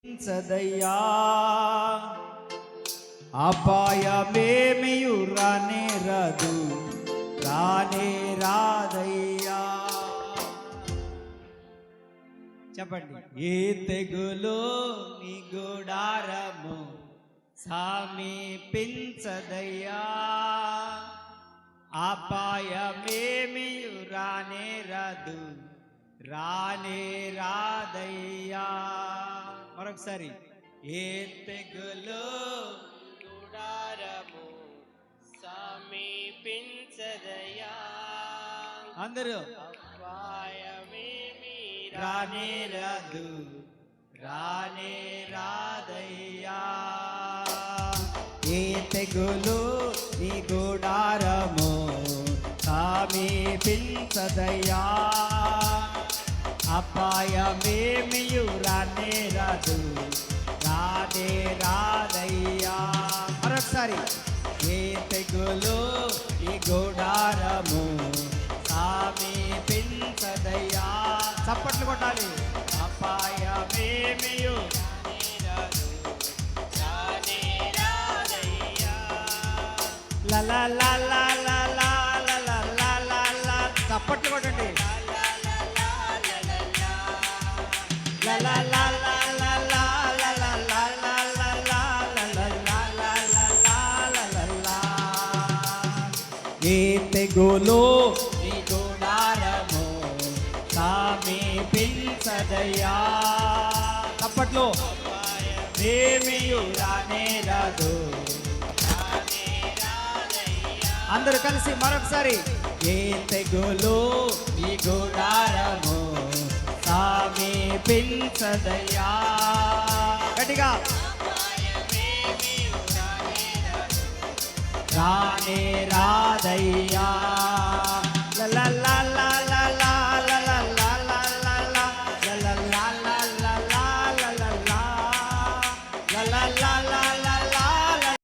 సదయ్యా అపాయమేమియు రానే రాదు రానే రాదయ్యా. చెప్పండి. ఏ తెగులు నీ గుడారము సమీపించదయ్యా, అపాయమేమియు రానే రాదు రానే రాదయ్యా. మరొకసారి. ఏ తెగులు గుడారము సమీపించదయ్యా, అందరూ అపాయమేమి రానే రాదు రానే రాదయ్యా. ఏ తెగులు నీ గుడారము సమీపించదయ్యా, అపాయమేమియు రానే రాదు రానే రాదయ్యా. మరొకసారి. ఏ తెగులు ఈ గుడారము సమీపించదయ్యా. చప్పట్లు కొట్టాలి. అపాయమేమియు రానే రాదయ్యా. లలా లలా లలా లలా లలా లలా. చప్పట్లు కొట్టండి. లలా లలా లలా లలా లలా లలా లలా లలా లలా. ఏ తెగులు నీ గుడారము సమీపించదయ్యా. చప్పట్లు. అపాయమేమియు రానే రాదు. అందరూ కలిసి మరొకసారి. ఏ తెగులు ఈ గుడారము సమీపించదయ్యా. గట్టిగా. రానే రాదయ్యా.